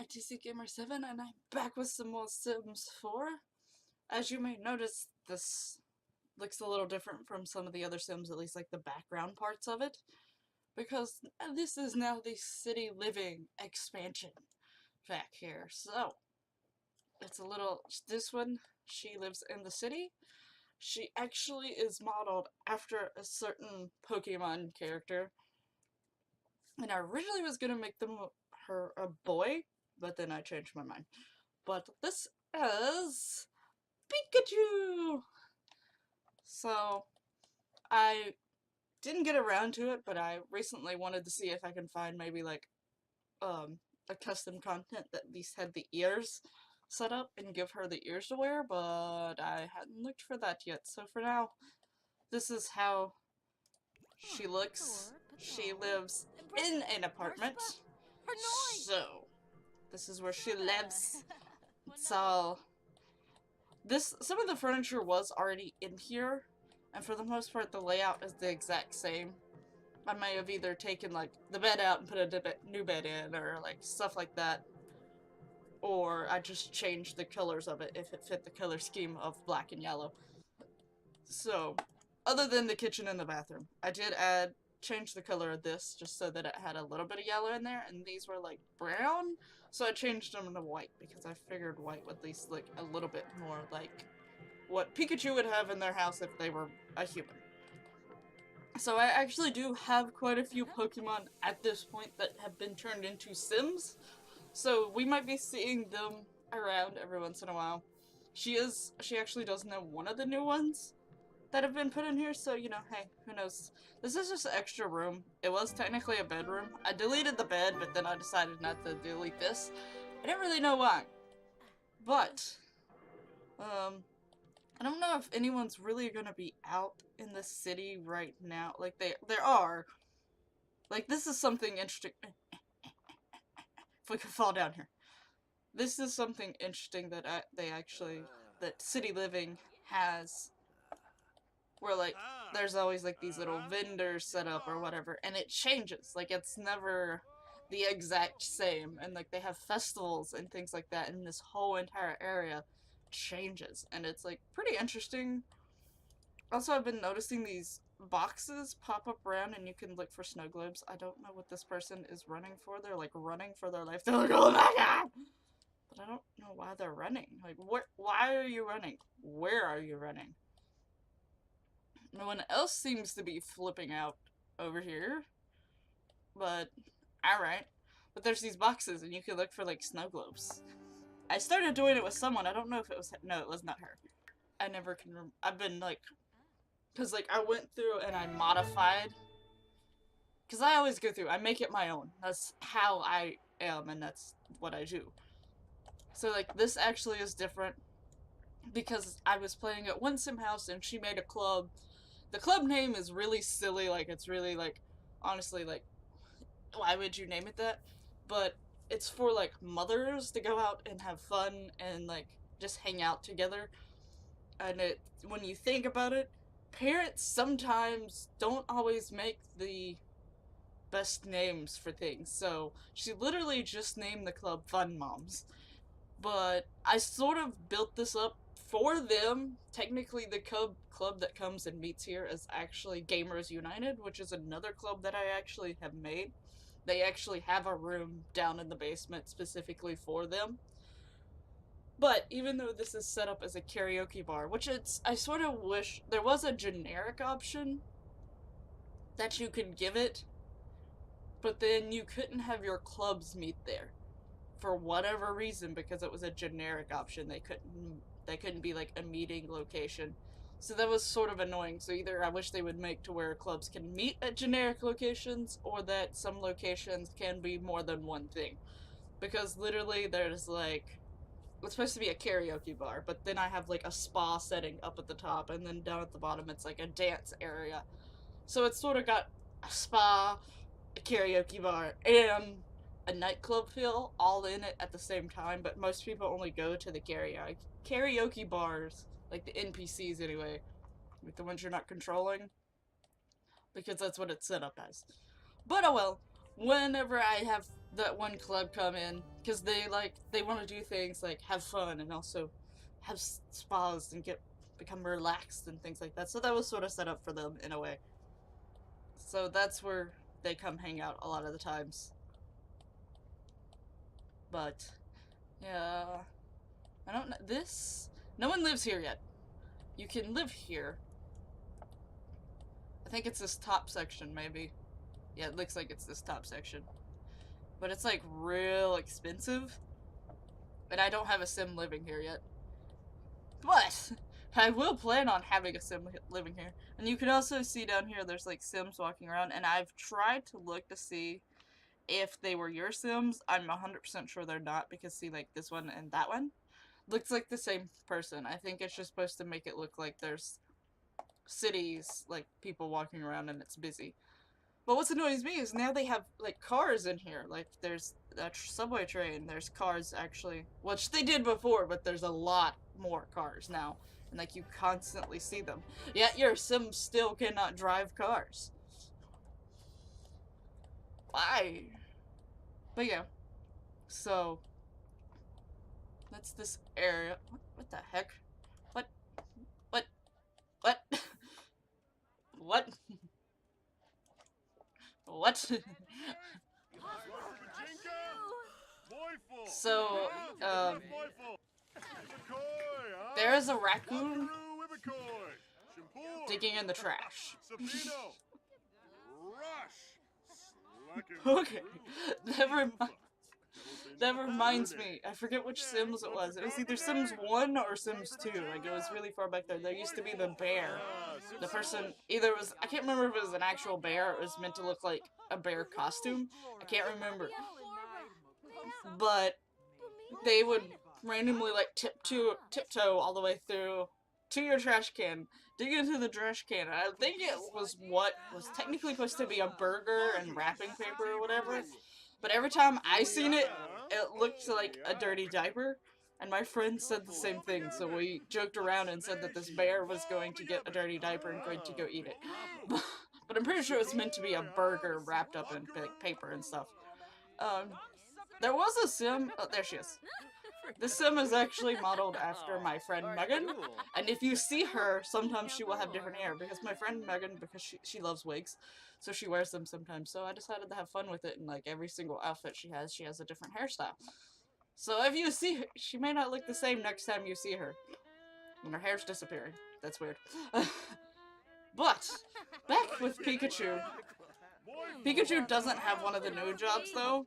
ITC Gamer 7 and I'm back with some more Sims 4. As you may notice, this looks a little different from some of the other Sims, at least like the background parts of it, because this is now the city living expansion back here. So, it's a little, this one, she lives in the city. She actually is modeled after a certain Pokemon character, and I originally was gonna make her a boy, but then I changed my mind. But this is Pikachu! So, I didn't get around to it, but I recently wanted to see if I can find maybe like, a custom content that at least had the ears set up and give her the ears to wear, but I hadn't looked for that yet. So for now, this is how she looks. She lives in an apartment. So, this is where she lives. So, some of the furniture was already in here, and for the most part the layout is the exact same. I may have either taken like the bed out and put a new bed in, or like stuff like that, or I just changed the colors of it if it fit the color scheme of black and yellow. So, other than the kitchen and the bathroom, I did change the color of this just so that it had a little bit of yellow in there, and these were like brown, so I changed them to white because I figured white would at least look a little bit more like what Pikachu would have in their house if they were a human. So I actually do have quite a few Pokemon at this point that have been turned into Sims, so we might be seeing them around every once in a while. She actually does know one of the new ones that have been put in here, so, you know, hey, who knows. This is just an extra room. It was technically a bedroom. I deleted the bed, but then I decided not to delete this. I didn't really know why. But, I don't know if anyone's really gonna be out in the city right now. Like, there are. Like, this is something interesting. If we could fall down here. This is something interesting that that City Living has, where like there's always like these little vendors set up or whatever, and it changes. Like, it's never the exact same, and like they have festivals and things like that, and this whole entire area changes, and it's like pretty interesting. Also, I've been noticing these boxes pop up around and you can look for snow globes. I don't know what this person is running for. They're like running for their life. They're like, oh my god! But I don't know why they're running. Like, why are you running? Where are you running? No one else seems to be flipping out over here. But, alright. But there's these boxes and you can look for like snow globes. I started doing it with someone. I don't know if it was, no, it was not her. I never can remember. I've been like, because like I went through and I modified. Because I always go through, I make it my own. That's how I am, and that's what I do. So like this actually is different because I was playing at one sim house and she made a club. The club name is really silly, like it's really like, honestly, like, why would you name it that? But it's for like mothers to go out and have fun and like just hang out together. And when you think about it, parents sometimes don't always make the best names for things. So she literally just named the club Fun Moms. But I sort of built this up for them. Technically, the club that comes and meets here is actually Gamers United, which is another club that I actually have made. They actually have a room down in the basement specifically for them. But even though this is set up as a karaoke bar, which I sort of wish there was a generic option that you could give it, but then you couldn't have your clubs meet there for whatever reason, because it was a generic option. They couldn't be like a meeting location. So that was sort of annoying. So either I wish they would make to where clubs can meet at generic locations, or that some locations can be more than one thing. Because literally there's like, it's supposed to be a karaoke bar, but then I have like a spa setting up at the top, and then down at the bottom it's like a dance area. So it's sort of got a spa, a karaoke bar, and a nightclub feel all in it at the same time, but most people only go to the karaoke bars, like the NPCs anyway, like the ones you're not controlling, because that's what it's set up as. But oh well. whenever I have that one club come in, because they want to do things like have fun and also have spas and become relaxed and things like that. So that was sort of set up for them in a way. So that's where they come hang out a lot of the times. But yeah, I don't know this. No one lives here yet. You can live here. I think it's this top section, maybe. Yeah, it looks like it's this top section. But it's like real expensive. And I don't have a sim living here yet. But I will plan on having a sim living here. And you can also see down here there's like sims walking around. And I've tried to look to see if they were your sims. I'm 100% sure they're not because see like this one and that one looks like the same person. I think it's just supposed to make it look like there's cities, like people walking around and it's busy. But what annoys me is now they have like cars in here. Like there's a subway train. There's cars actually, which they did before, but there's a lot more cars now, and like you constantly see them. Yet your Sims still cannot drive cars. Why? But yeah, so that's this area. What the heck? What? What? What? What? What? So, there is a raccoon digging in the trash. Okay, never mind. That reminds me, I forget which Sims it was. It was either Sims 1 or Sims 2. Like, it was really far back there. There used to be the bear. The person, either it was, I can't remember if it was an actual bear or it was meant to look like a bear costume. I can't remember. But they would randomly, like, tiptoe all the way through to your trash can, dig into the trash can. I think it was what was technically supposed to be a burger and wrapping paper or whatever. But every time I seen it, it looked like a dirty diaper. And my friend said the same thing, so we joked around and said that this bear was going to get a dirty diaper and going to go eat it. But I'm pretty sure it's meant to be a burger wrapped up in paper and stuff. Um, there was a sim. Oh, there she is. This sim is actually modeled after my friend Megan, and if you see her, sometimes she will have different hair, because my friend Megan, because she loves wigs, so she wears them sometimes, so I decided to have fun with it, and like every single outfit she has a different hairstyle. So if you see her, she may not look the same next time you see her, when her hair's disappearing. That's weird. But, back with Pikachu. Pikachu doesn't have one of the new jobs, though,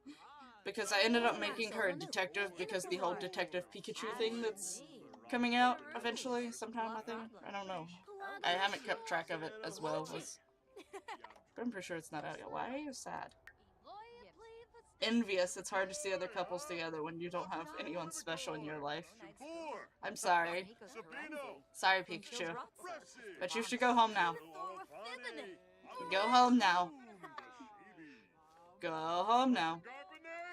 because I ended up making her a detective because the whole Detective Pikachu thing that's coming out eventually sometime, I think. I don't know. I haven't kept track of it as well as... But I'm pretty sure it's not out yet. Why are you sad? Envious. It's hard to see other couples together when you don't have anyone special in your life. I'm sorry. Sorry, Pikachu. But you should go home now. Go home now. Go home now.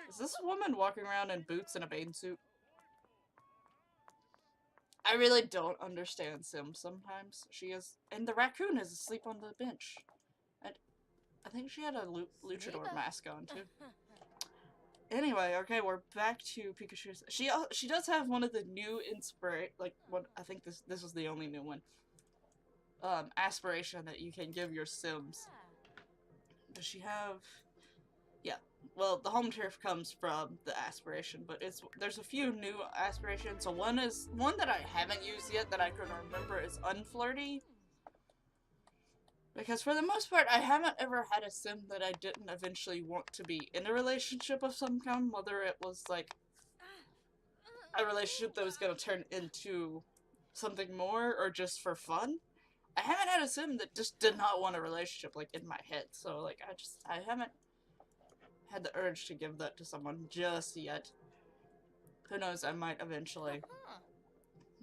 Is this woman walking around in boots and a bathing suit? I really don't understand Sims sometimes. She is... And the raccoon is asleep on the bench. I think she had a luchador mask on, too. Anyway, okay, we're back to Pikachu's... She does have one of the new like, what I think this was the only new one. Aspiration that you can give your Sims. Does she have... Yeah. Well, the home turf comes from the aspiration, but there's a few new aspirations. So one that I haven't used yet that I can remember is unflirty. Because for the most part, I haven't ever had a sim that I didn't eventually want to be in a relationship of some kind, whether it was like a relationship that was going to turn into something more or just for fun. I haven't had a sim that just did not want a relationship, like, in my head. So, like, I haven't had the urge to give that to someone just yet. Who knows, I might eventually.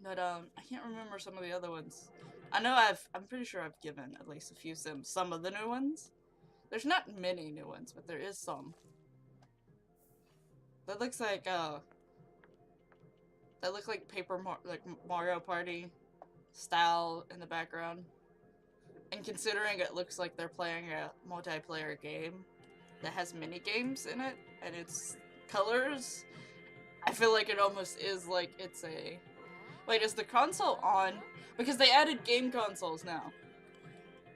But, I can't remember some of the other ones. I know I'm pretty sure I've given at least a few Sims some of the new ones. There's not many new ones, but there is some. That looks like, that look like like Mario Party style in the background. And considering it looks like they're playing a multiplayer game, that has mini games in it, and it's colors. I feel like it almost is like it's a... Wait, is the console on? Because they added game consoles now.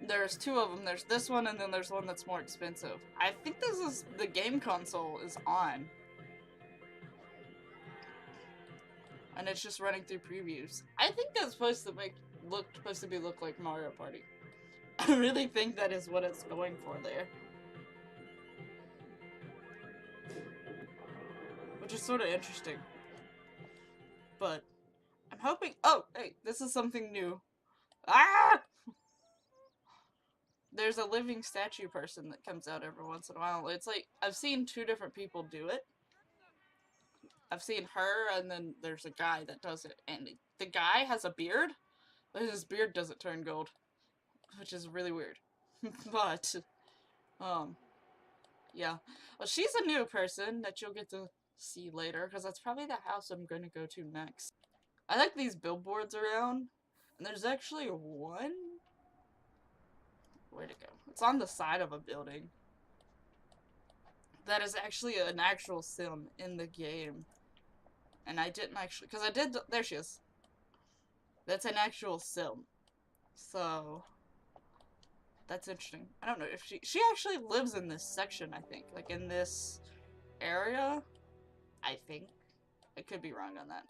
There's two of them. There's this one, and then there's one that's more expensive. I think this is... the game console is on. And it's just running through previews. I think that's supposed to look like Mario Party. I really think that is what it's going for there. Which is sort of interesting. But I'm hoping... Oh, hey, this is something new. Ah! There's a living statue person that comes out every once in a while. It's like, I've seen two different people do it. I've seen her, and then there's a guy that does it. And the guy has a beard, but his beard doesn't turn gold. Which is really weird. But, yeah. Well, she's a new person that you'll get to see later, because that's probably the house I'm going to go to next. I like these billboards around, and there's actually one. Where'd it go? It's on the side of a building. That is actually an actual sim in the game. And I didn't actually, because I did, there she is. That's an actual sim. So, that's interesting. I don't know if she actually lives in this section, I think. Like in this area, I think. I could be wrong on that.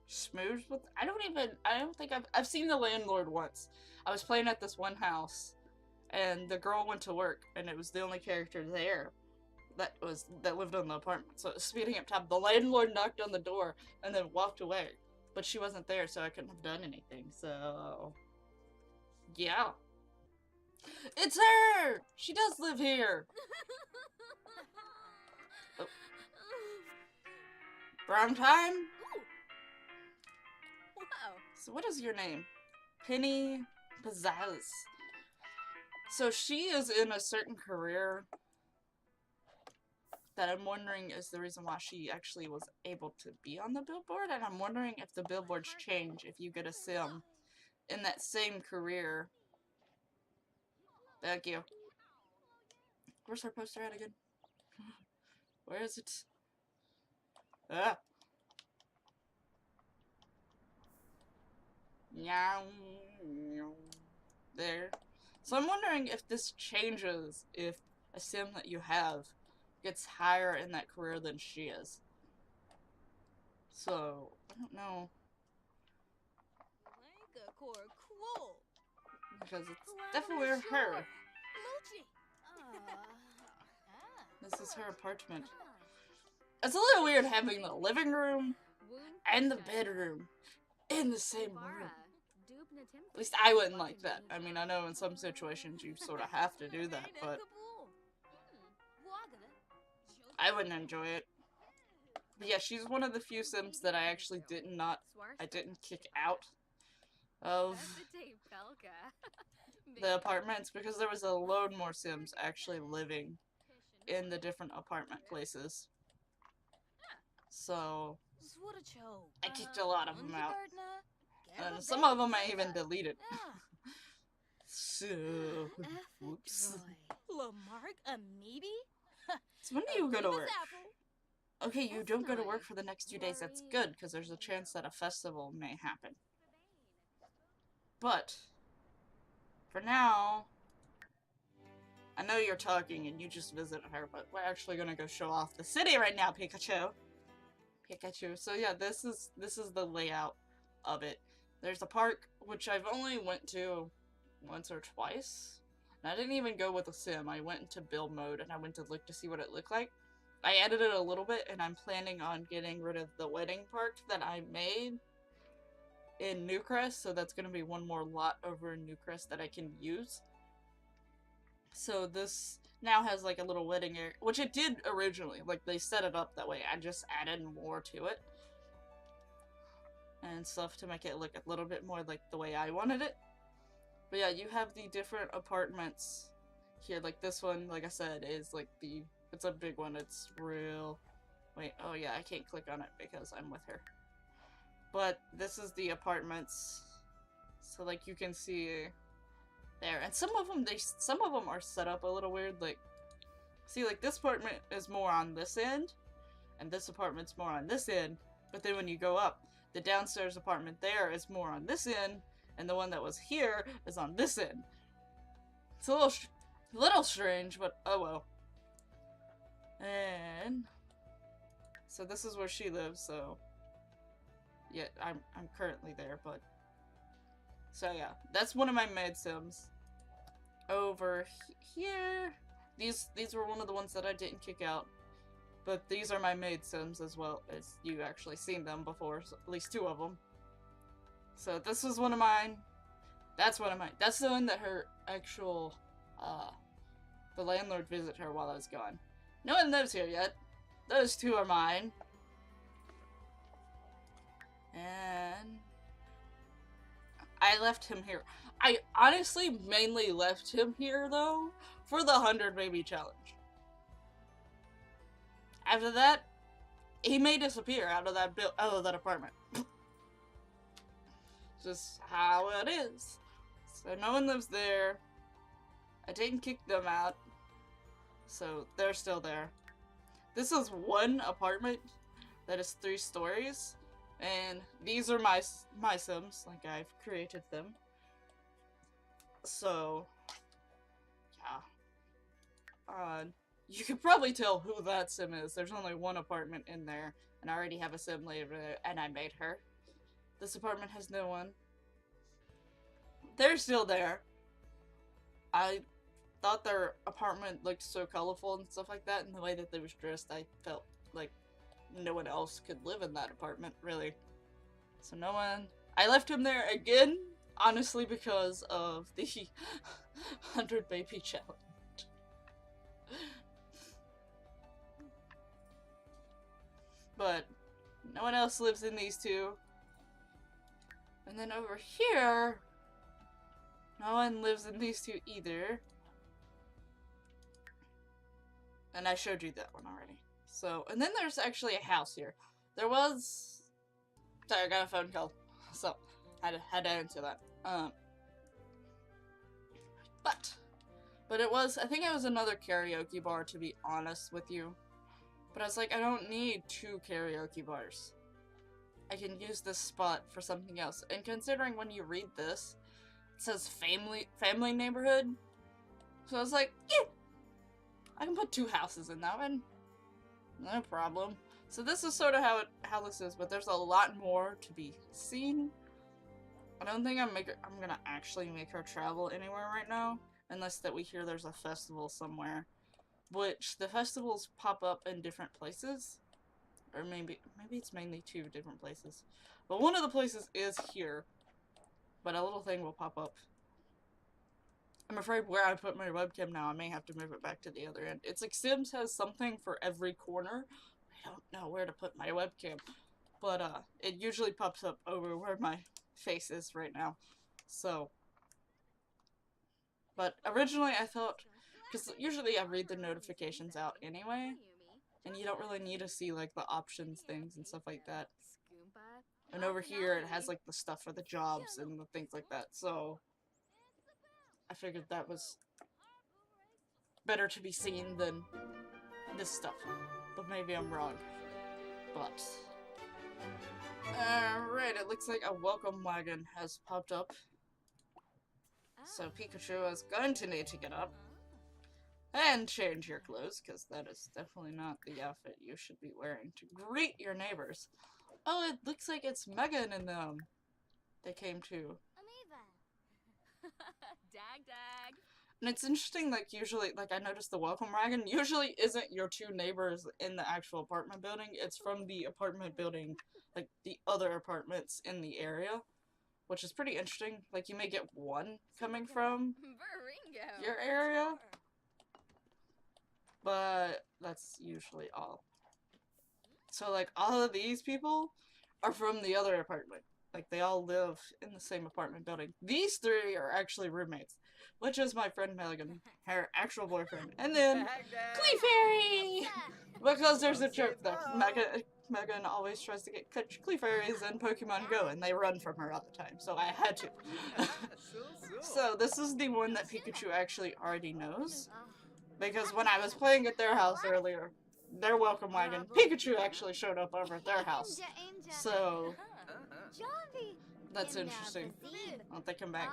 Smooth with, I don't think I've seen the landlord once. I was playing at this one house, and the girl went to work, and it was the only character there that lived in the apartment. So speeding up time, the landlord knocked on the door and then walked away, but she wasn't there, so I couldn't have done anything. So yeah, it's her. She does live here. Oh. Brown time. Wow. So what is your name? Penny Pizzazz. So she is in a certain career that I'm wondering is the reason why she actually was able to be on the billboard, and I'm wondering if the billboards change if you get a sim in that same career. Thank you. Where's her poster at again? Where is it? Ah. There. So I'm wondering if this changes if a sim that you have gets higher in that career than she is. So, I don't know. Because it's definitely her. This is her apartment. It's a little weird having the living room and the bedroom in the same room. At least I wouldn't like that. I mean, I know in some situations you sort of have to do that, but I wouldn't enjoy it. But yeah, she's one of the few sims that I actually didn't kick out of the apartments, because there was a load more sims actually living in the different apartment places. So I kicked a lot of them out. And some of them I even deleted. So, whoops. So when do you go to work? Okay, you don't go to work for the next 2 days. That's good, because there's a chance that a festival may happen. But, for now, I know you're talking and you just visited her, but we're actually gonna go show off the city right now, Pikachu. So yeah, this is the layout of it. There's a park, which I've only went to once or twice. And I didn't even go with a sim. I went into build mode and I went to look to see what it looked like. I edited a little bit, and I'm planning on getting rid of the wedding park that I made in Newcrest, so that's going to be one more lot over in Newcrest that I can use. So this now has like a little wedding area, which it did originally. Like, they set it up that way. I just added more to it and stuff to make it look a little bit more like the way I wanted it. But yeah, you have the different apartments here. Like this one, like I said, is like it's a big one. It's real. Wait, oh yeah, I can't click on it because I'm with her. But this is the apartments. So like you can see there, and some of them are set up a little weird. Like See, like, this apartment is more on this end, and this apartment's more on this end, but then when you go up, the downstairs apartment there is more on this end, and the one that was here is on this end. It's a little strange, but oh well. And so this is where she lives, so yeah, I'm currently there, but so yeah, that's one of my maid sims. Over here, these were one of the ones that I didn't kick out, but these are my maid sims as well, as you actually seen them before, so at least 2 of them. So this was one of mine. That's one of mine. That's the one that her actual, the landlord visited her while I was gone. No one lives here yet. Those 2 are mine. And I left him here. I honestly mainly left him here, though, for the 100 baby challenge. After that, he may disappear out of that apartment. Just how it is. So no one lives there. I didn't kick them out, so they're still there. This is one apartment that is 3 stories, and these are my sims, like I've created them. So, yeah. You can probably tell who that sim is. There's only one apartment in there, and I already have a sim later there, and I made her. This apartment has no one. They're still there. I thought their apartment looked so colorful and stuff like that, and the way that they was dressed, I felt like no one else could live in that apartment, really. So no one. I left him there again, honestly, because of the 100 baby challenge. But no one else lives in these 2. And then over here, no one lives in these 2 either. And I showed you that one already. So, and then there's actually a house here. There was... Sorry, I got a phone call. So, had to answer that. But it was, I think it was another karaoke bar, to be honest with you. But I was like, I don't need 2 karaoke bars. I can use this spot for something else. And considering when you read this, it says family neighborhood. So I was like, yeah, I can put 2 houses in that one. No problem. So this is sort of how this is, but there's a lot more to be seen. I don't think I'm gonna actually make her travel anywhere right now, unless that we hear there's a festival somewhere. Which, the festivals pop up in different places. Or maybe it's mainly 2 different places. But one of the places is here. But a little thing will pop up. I'm afraid where I put my webcam now, I may have to move it back to the other end. It's like Sims has something for every corner. I don't know where to put my webcam. But it usually pops up over where my face is right now. So. But originally I thought, because usually I read the notifications out anyway, and you don't really need to see like the options things and stuff like that. And over here it has like the stuff for the jobs and the things like that, so I figured that was better to be seen than this stuff. But maybe I'm wrong. But alright, it looks like a welcome wagon has popped up. So Pikachu is going to need to get up and change your clothes, because that is definitely not the outfit you should be wearing to greet your neighbors. Oh, it looks like it's Megan and them. They came too. Dag. And it's interesting, like, usually, like, I noticed the welcome wagon usually isn't your 2 neighbors in the actual apartment building. It's from the apartment building, like, the other apartments in the area. Which is pretty interesting. Like, you may get 1 coming from your area. But that's usually all. So, like, all of these people are from the other apartment. Like, they all live in the same apartment building. These 3 are actually roommates. Which is my friend Megan, her actual boyfriend. And then, Clefairy! Because there's a joke that Megan always tries to catch Clefairies in Pokemon Go, and they run from her all the time. So I had to. So, this is the one that Pikachu actually already knows. Because when I was playing at their house earlier, their welcome wagon, Pikachu actually showed up over at their house. So, that's interesting. I'll take him back.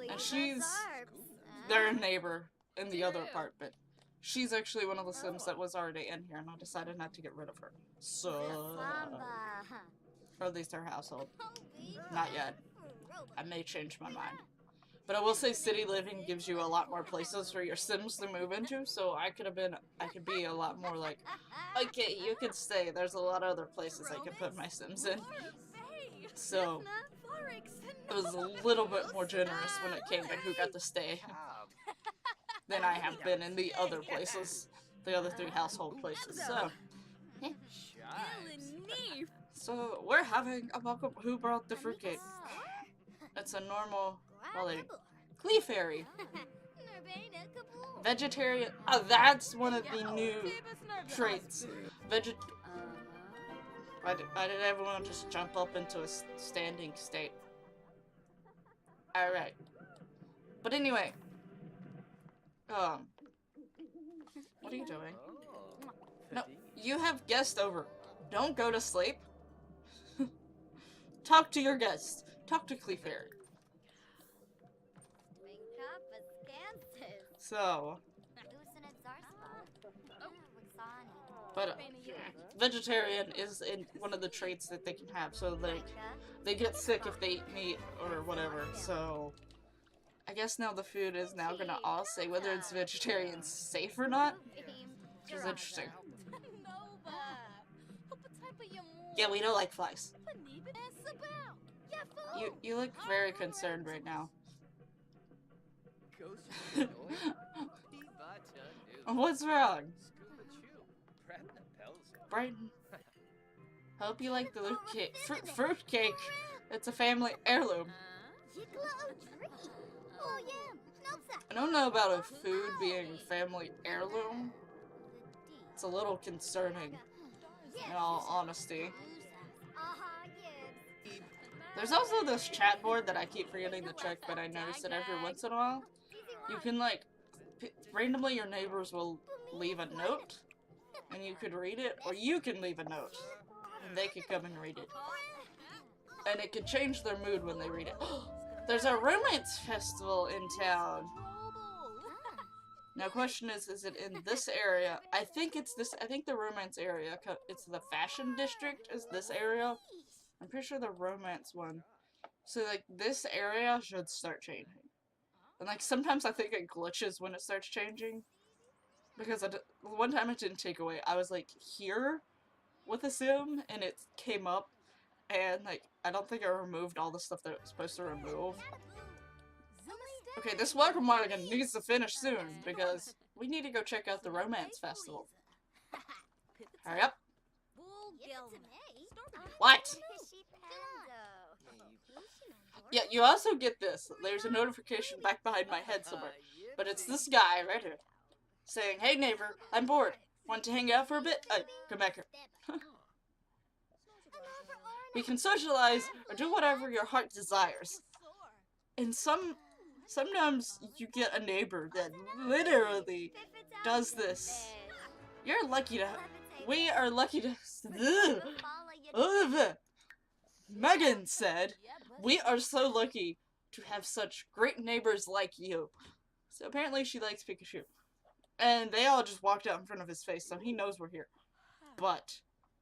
And they're a neighbor in the other apartment. She's actually one of the Sims that was already in here, and I decided not to get rid of her. So, or at least her household. Not yet. I may change my mind. But I will say city living gives you a lot more places for your Sims to move into, so I could be a lot more like, okay, you can stay. There's a lot of other places I could put my Sims in. So, it was a little bit more generous when it came to who got to stay than I have been in the other places. The other 3 household places, so. So, we're having a welcome. Who brought the fruitcake? It's a normal, well, Clee Fairy. Vegetarian. Oh, that's one of the new traits. Why did everyone just jump up into a standing state? Alright. But anyway. What are you doing? No, you have guests over. Don't go to sleep. Talk to your guests. Talk to Clee Fairy. So. But vegetarian is one of the traits that they can have. So they get sick if they eat meat or whatever. So I guess now the food is now gonna all say whether it's vegetarian safe or not. Which is interesting. Yeah, we don't like flies. You look very concerned right now. What's wrong? Brighton. Hope you like the fruit cake. It's a family heirloom. I don't know about a food being family heirloom. It's a little concerning, in all honesty. There's also this chat board that I keep forgetting to check, but I notice it every once in a while. You can, like, randomly your neighbors will leave a note, and you could read it, or you can leave a note, and they can come and read it. And it can change their mood when they read it. There's a romance festival in town. Now, question is it in this area? I think it's this. I think the romance area. It's the fashion district. Is this area? I'm pretty sure the romance one. So like this area should start changing. And like sometimes I think it glitches when it starts changing. Because one time it didn't take away. I was like here with a sim and it came up and like I don't think I removed all the stuff that it was supposed to remove. Okay, this welcome wagon needs to finish soon because we need to go check out the romance festival. Hurry up. What? Yeah, you also get this. There's a notification back behind my head somewhere. But it's this guy right here. Saying, hey neighbor, I'm bored. Want to hang out for a bit? Come back here. We can socialize or do whatever your heart desires. And sometimes you get a neighbor that literally does this. You're lucky to... We are lucky to... Megan said, we are so lucky to have such great neighbors like you. So apparently she likes Pikachu. And they all just walked out in front of his face, so he knows we're here. But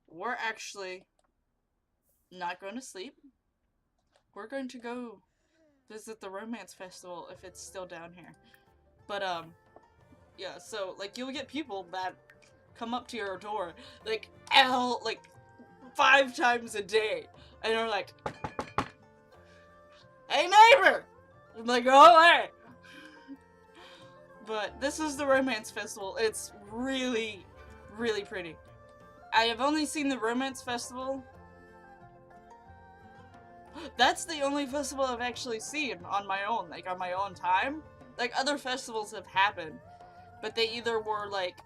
we're actually not going to sleep. We're going to go visit the romance festival if it's still down here. But, yeah, so, like, you'll get people that come up to your door, like, 5 times a day. And they're like, hey neighbor! I'm like, go away! But this is the romance festival. It's really, really pretty. I have only seen the romance festival. That's the only festival I've actually seen on my own, like on my own time. Like other festivals have happened, but they either were like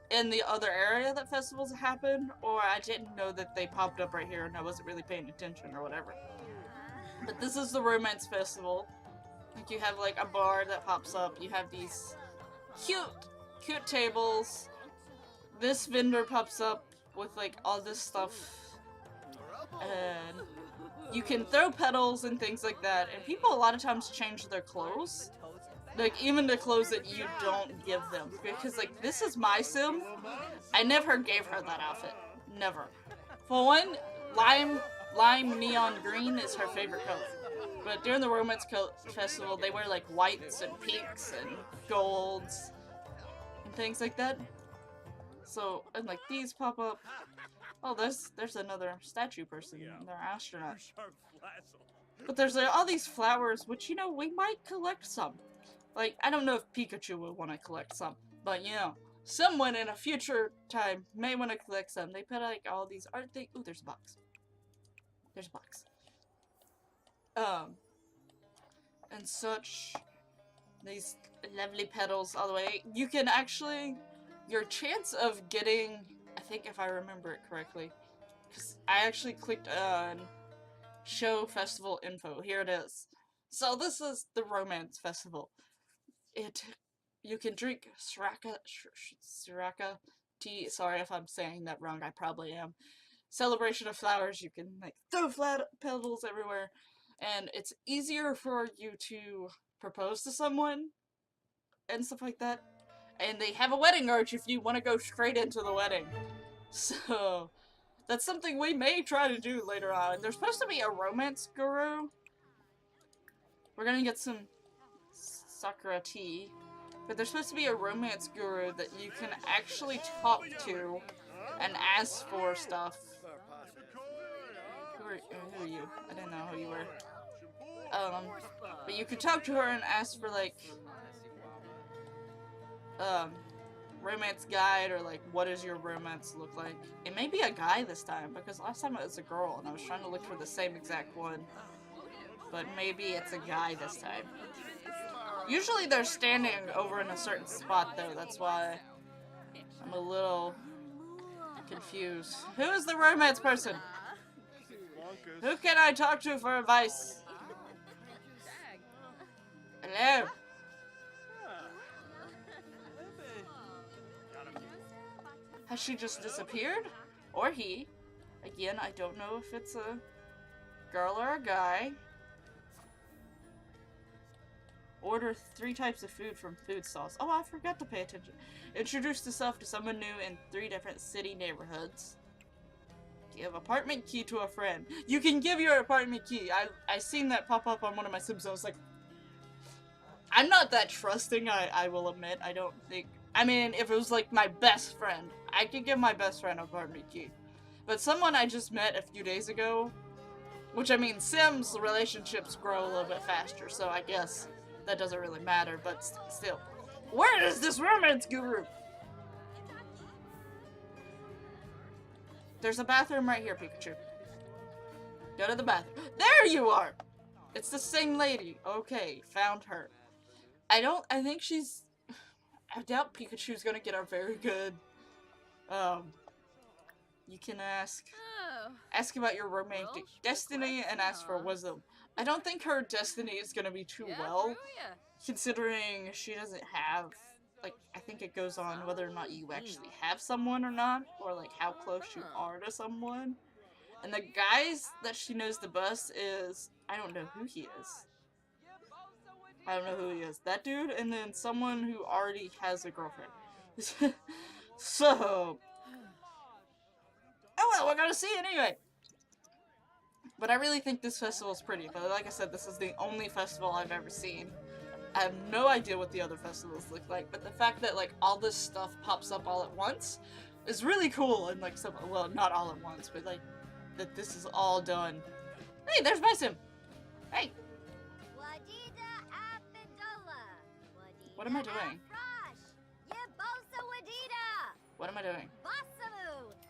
in the other area that festivals happen, or I didn't know that they popped up right here and I wasn't really paying attention or whatever. But this is the romance festival. Like you have like a bar that pops up, you have these cute tables. This vendor pops up with like all this stuff, and you can throw petals and things like that. And people a lot of times change their clothes, like even the clothes that you don't give them, because like this is my sim. I never gave her that outfit, never. For one, lime neon green is her favorite color. But during the Romance Festival, they wear like whites and pinks and golds and things like that. So, and like these pop up. Oh, there's another statue person. They're astronauts. But there's like, all these flowers, which, you know, we might collect some. Like, I don't know if Pikachu would want to collect some. But, you know, someone in a future time may want to collect some. They put like all these art things. Ooh, there's a box. There's a box. And such. These lovely petals all the way. You can actually, your chance of getting, I think if I remember it correctly, because I actually clicked on show festival info. Here it is. So this is the Romance Festival. You can drink Sriracha tea. Sorry if I'm saying that wrong. I probably am. Celebration of flowers. You can like throw flat petals everywhere, and it's easier for you to propose to someone and stuff like that. And they have a wedding arch if you want to go straight into the wedding. So that's something we may try to do later on. There's supposed to be a romance guru. We're gonna get some Sakura tea. But there's supposed to be a romance guru that you can actually talk to and ask for stuff. Who are you? I didn't know who you were. But you could talk to her and ask for like romance guide, or like what does your romance look like. It may be a guy this time, because last time it was a girl and I was trying to look for the same exact one, but maybe it's a guy this time. Usually they're standing over in a certain spot though, that's why I'm a little confused. Who is the romance person? Who can I talk to for advice? Hello? Has she just disappeared? Or he? Again, I don't know if it's a girl or a guy. Order 3 types of food from food stalls. Oh, I forgot to pay attention. Introduce yourself to someone new in 3 different city neighborhoods. Give apartment key to a friend. You can give your apartment key. I seen that pop up on one of my Sims. I was like, I'm not that trusting, I will admit. I don't think... I mean, if it was like my best friend, I could give my best friend an apartment key. But someone I just met a few days ago, which I mean, Sims relationships grow a little bit faster, so I guess that doesn't really matter, but still. Where is this romance guru? There's a bathroom right here, Pikachu. Go to the bathroom. There you are! It's the same lady. Okay, found her. I think she's... I doubt Pikachu's gonna get a very good... You can ask about your romantic destiny and ask for wisdom. I don't think her destiny is gonna be too well, considering she doesn't have, like, I think it goes on whether or not you actually have someone or not, or like how close you are to someone. And the guys that she knows the best is, I don't know who he is. I don't know who he is. That dude, and then someone who already has a girlfriend. So... oh well, we're gonna see anyway! But I really think this festival is pretty, but like I said, this is the only festival I've ever seen. I have no idea what the other festivals look like, but the fact that like all this stuff pops up all at once is really cool, and like some, well, not all at once, but like that this is all done. Hey, there's my sim! Hey! What am I doing? What am I doing?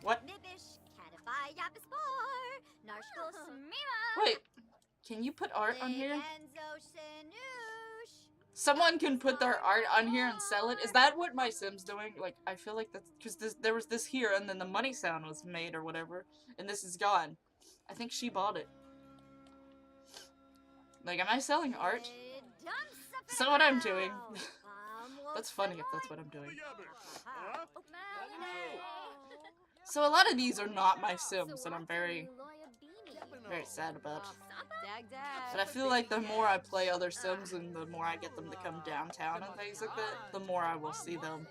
What? Wait, can you put art on here? Someone can put their art on here and sell it? Is that what my Sim's doing? Like, I feel like that's... because there was this here, and then the money sound was made or whatever, and this is gone. I think she bought it. Like, am I selling art? Is that what I'm doing? That's funny if that's what I'm doing. So a lot of these are not my Sims, and I'm very sad about. But I feel like the more I play other Sims and the more I get them to come downtown and things like that, the more I will see them.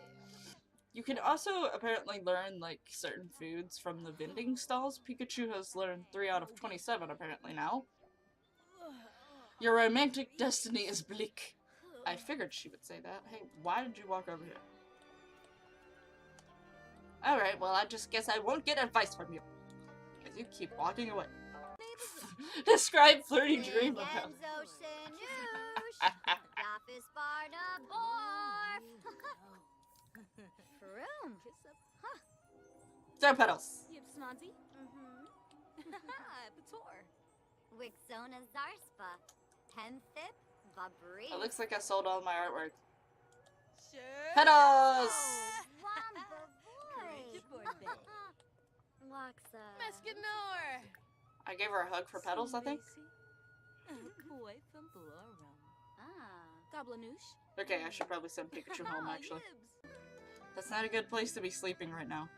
You can also apparently learn like certain foods from the vending stalls. Pikachu has learned 3 out of 27 apparently now. Your romantic destiny is bleak. I figured she would say that. Hey, why did you walk over here? Alright, well I just guess I won't get advice from you. Because you keep walking away. Describe flirty dream about. Throw petals. It looks like I sold all my artwork. Petals! I gave her a hug for petals, I think. Okay, I should probably send Pikachu home, actually. That's not a good place to be sleeping right now.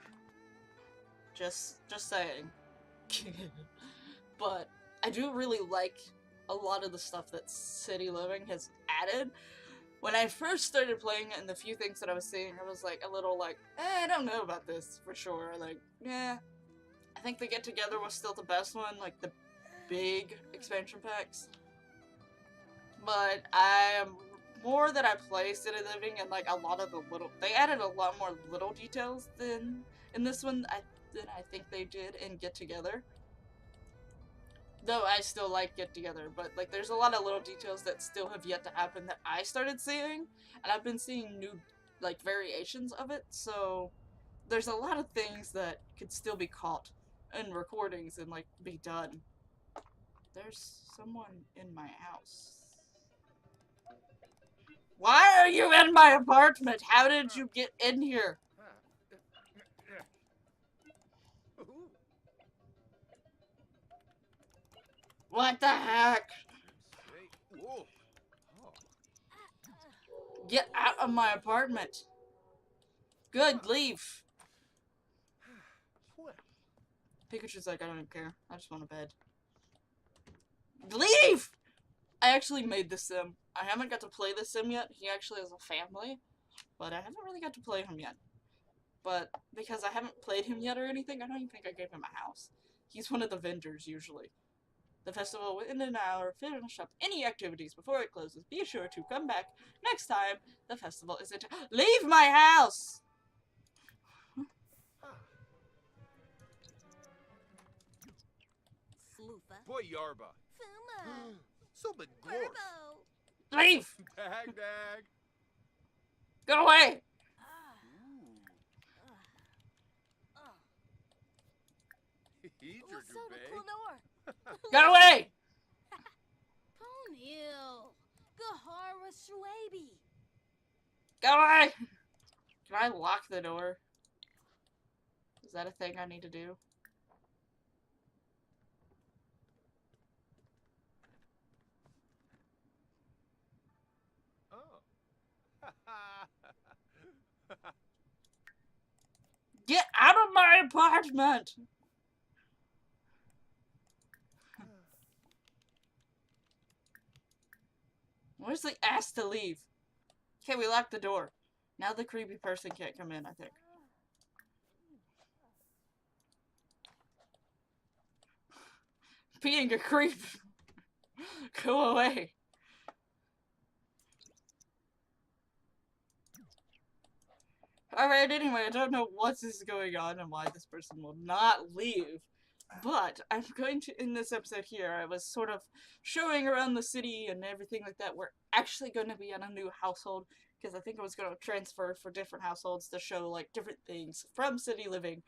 Just saying. But I do really like a lot of the stuff that City Living has added. When I first started playing it and the few things that I was seeing, I was like a little like, I don't know about this for sure. Like, yeah. I think the Get Together was still the best one, like the big expansion packs. But more that I play City Living and like a lot of the little, they added a lot more little details than in this one than I think they did in Get Together. Though I still like Get Together, but like there's a lot of little details that still have yet to happen that I started seeing, and I've been seeing new like variations of it, so there's a lot of things that could still be caught in recordings and like be done. There's someone in my house. Why are you in my apartment? How did you get in here? What the heck? Get out of my apartment. Good, leave. Pikachu's like, I don't even care. I just want a bed. Leave! I actually made this sim. I haven't got to play this sim yet. He actually has a family, but I haven't really got to play him yet. But because I haven't played him yet or anything, I don't even think I gave him a house. He's one of the vendors usually. The festival within an hour, finish up any activities before it closes. Be sure to come back next time the festival is in. Leave my house! Boy Yarba. So big gorge. Leave! Dag dag. Go away! Go away! Go away! Can I lock the door? Is that a thing I need to do? Get out of my apartment! Where's the ass to leave? Okay, we locked the door. Now the creepy person can't come in, I think. Being a creep. Go away. Alright, anyway, I don't know what is going on and why this person will not leave. But I'm going to end this episode here. I was sort of showing around the city and everything like that. We're actually going to be in a new household because I think I was going to transfer for different households to show like different things from City Living.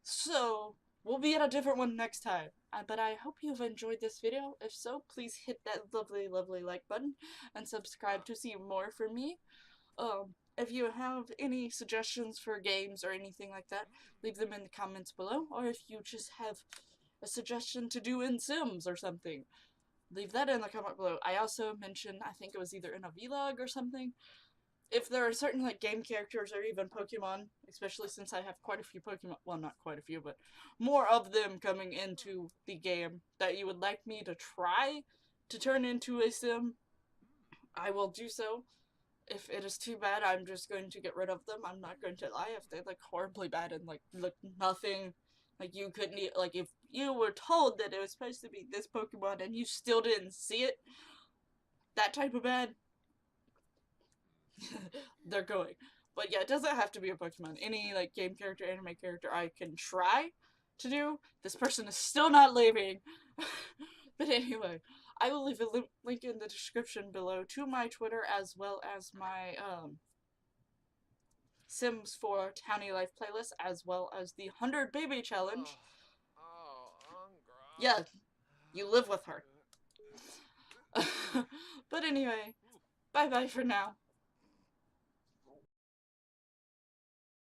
So we'll be in a different one next time. But I hope you've enjoyed this video. If so, please hit that lovely, lovely like button and subscribe to see more from me. If you have any suggestions for games or anything like that, leave them in the comments below. Or if you just have a suggestion to do in Sims or something, leave that in the comment below. I also mentioned, I think it was either in a vlog or something, if there are certain like game characters or even Pokemon, especially since I have quite a few Pokemon, well, not quite a few, but more of them coming into the game that you would like me to try to turn into a sim, I will do so. If it is too bad, I'm just going to get rid of them. I'm not going to lie. If they look horribly bad and like look nothing, like you couldn't like if you were told that it was supposed to be this Pokemon and you still didn't see it, that type of bad, they're going. But yeah, it doesn't have to be a Pokemon. Any like game character, anime character, I can try to do. This person is still not leaving. But anyway, I will leave a link in the description below to my Twitter as well as my Sims 4 Townie Life playlist, as well as the 100 Baby Challenge. Yeah, you live with her. But anyway, bye bye for now.